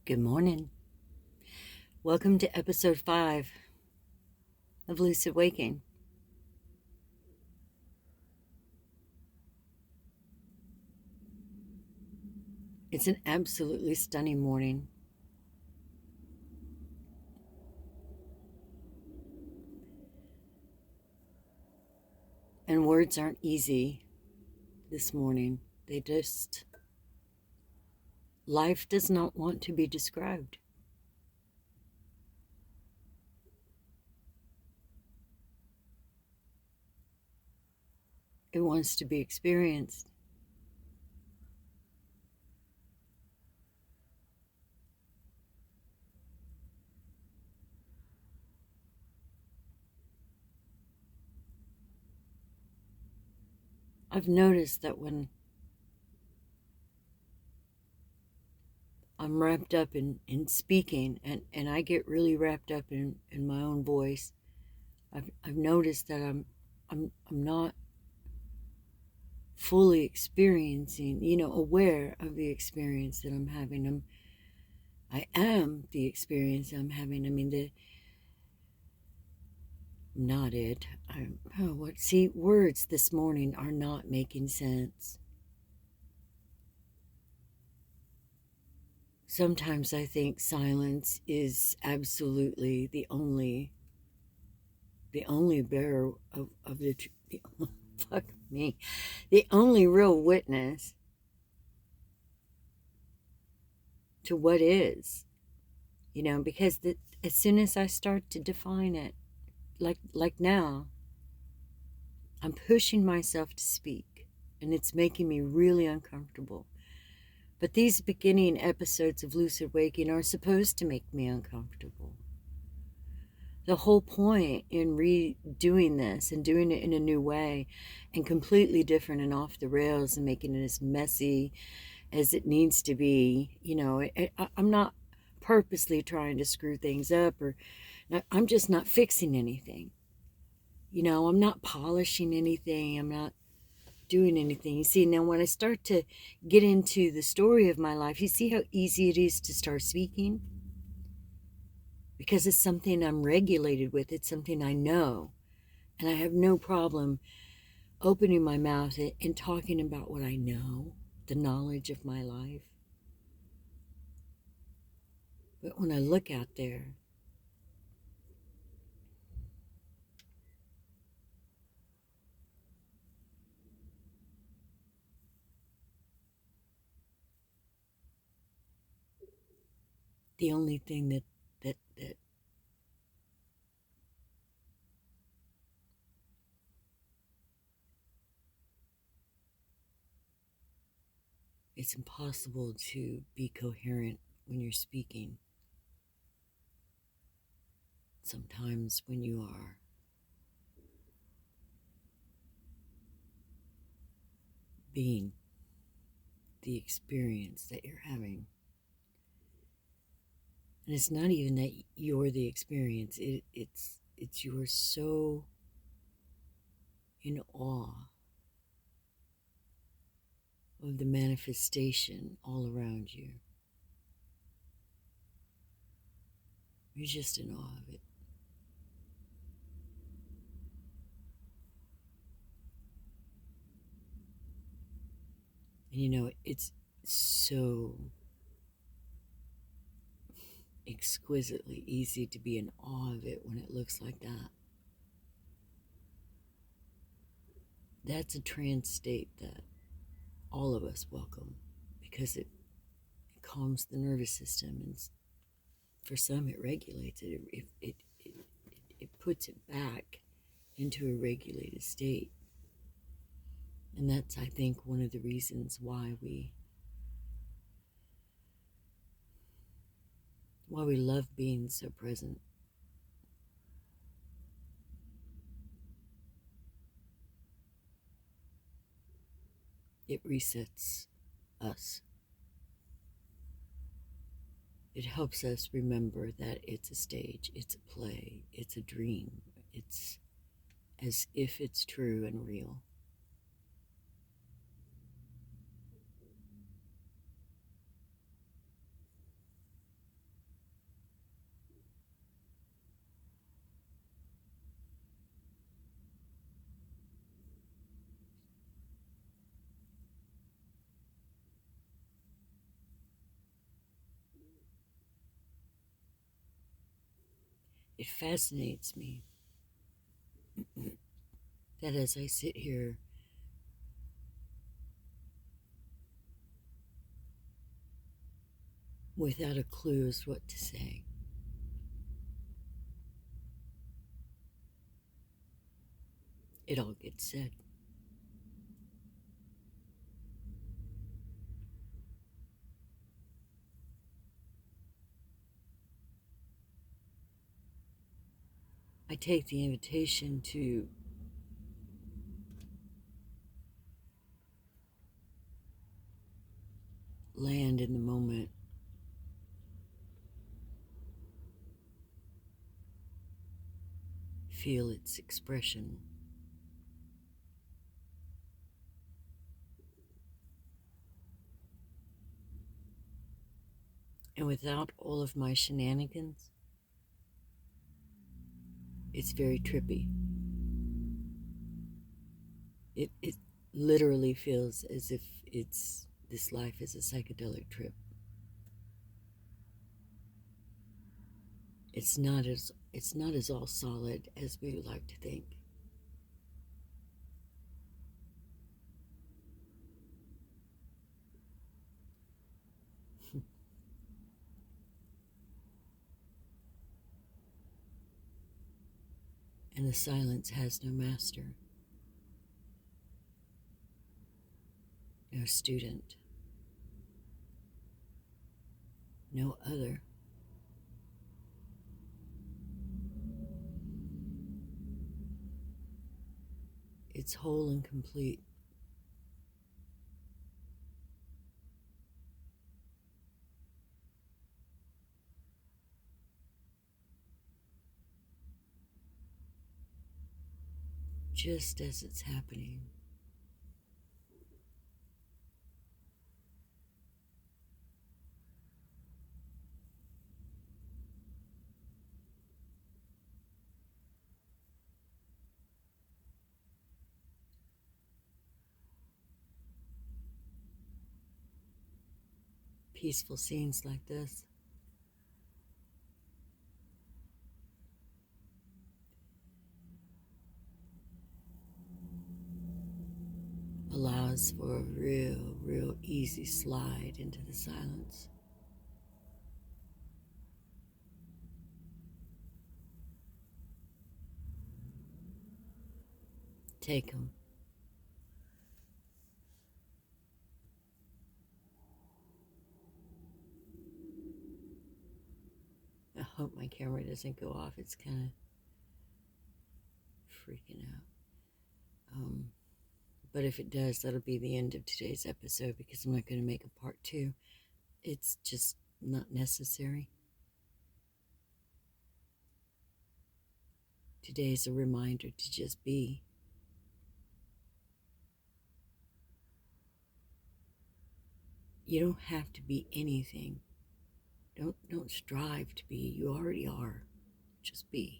Good morning. Welcome to episode 5 of Lucid Waking. It's an absolutely stunning morning. And words aren't easy this morning. Life does not want to be described. It wants to be experienced. I've noticed that when I'm wrapped up in speaking and I get really wrapped up in my own voice, I've noticed that I'm not fully experiencing, aware of the experience that I'm having. I am the experience I'm having. I mean, not it. See, words this morning are not making sense. Sometimes I think silence is absolutely the only bearer of the fuck me, the only real witness to what is, because as soon as I start to define it, like now, I'm pushing myself to speak, and it's making me really uncomfortable. But these beginning episodes of Lucid Waking are supposed to make me uncomfortable. The whole point in redoing this and doing it in a new way and completely different and off the rails and making it as messy as it needs to be, I'm not purposely trying to screw things up, or I'm just not fixing anything. I'm not polishing anything. I'm not doing anything. You see, now when I start to get into the story of my life, you see how easy it is to start speaking? Because it's something I'm regulated with. It's something I know. And I have no problem opening my mouth and talking about what I know, the knowledge of my life. But when I look out there, the only thing that it's impossible to be coherent when you're speaking. Sometimes when you are being the experience that you're having. And it's not even that you're the experience. It's you're so in awe of the manifestation all around you. You're just in awe of it. And it's so exquisitely easy to be in awe of it when it looks like that. That's a trance state that all of us welcome, because it calms the nervous system, and for some it regulates it. It puts it back into a regulated state. And that's, I think, one of the reasons why we love being so present. It resets us. It helps us remember that it's a stage, it's a play, it's a dream. It's as if it's true and real. it fascinates me that as I sit here without a clue as what to say, it all gets said. I take the invitation to land in the moment, feel its expression, and without all of my shenanigans, it's very trippy. It literally feels as if this life is a psychedelic trip. It's not as all solid as we would like to think. And the silence has no master, no student, no other. It's whole and complete. Just as it's happening. Peaceful scenes like this allows for a real easy slide into the silence. Take them. I hope my camera doesn't go off. It's kind of freaking out. But if it does, that'll be the end of today's episode because I'm not going to make a part 2. It's just not necessary. Today's a reminder to just be. You don't have to be anything. Don't strive to be. You already are. Just be.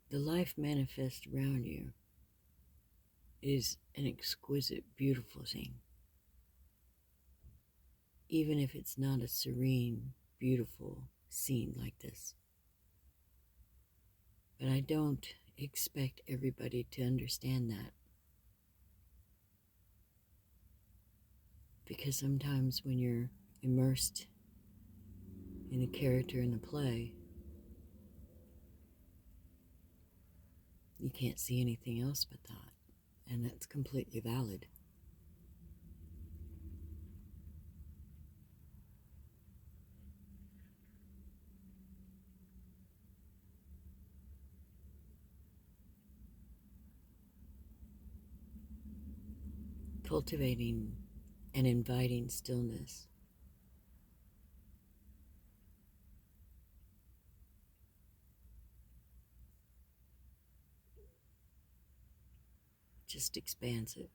The life manifest around you is an exquisite, beautiful thing. Even if it's not a serene, beautiful scene like this. But I don't expect everybody to understand that. Because sometimes when you're immersed in a character in a play, you can't see anything else but that. And that's completely valid. Cultivating and inviting stillness. Just expands it.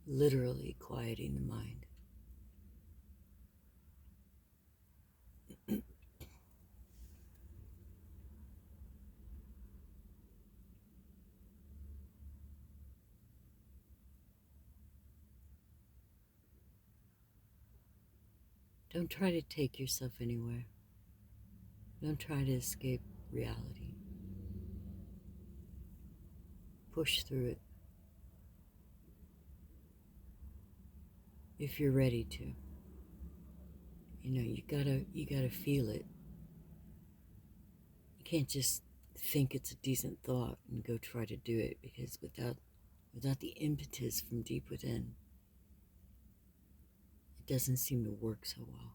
Literally quieting the mind. Don't try to take yourself anywhere. Don't try to escape reality. Push through it if you're ready to. You gotta feel it. You can't just think it's a decent thought and go try to do it, because without the impetus from deep within, it doesn't seem to work so well.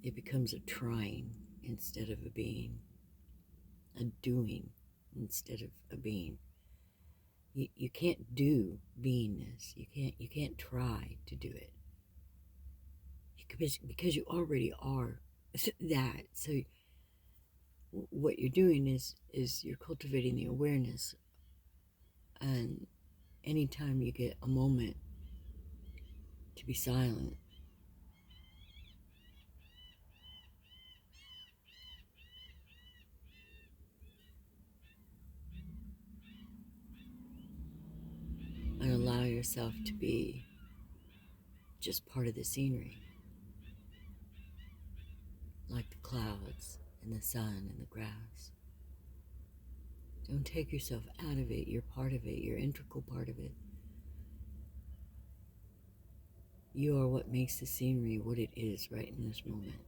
It becomes a trying instead of a being, a doing instead of a being. You can't do beingness. You can't try to do it, because you already are that. So what you're doing is you're cultivating the awareness, and anytime you get a moment to be silent, and allow yourself to be just part of the scenery, like the clouds and the sun and the grass. Don't take yourself out of it. You're part of it. You're an integral part of it. You are what makes the scenery what it is right in this moment.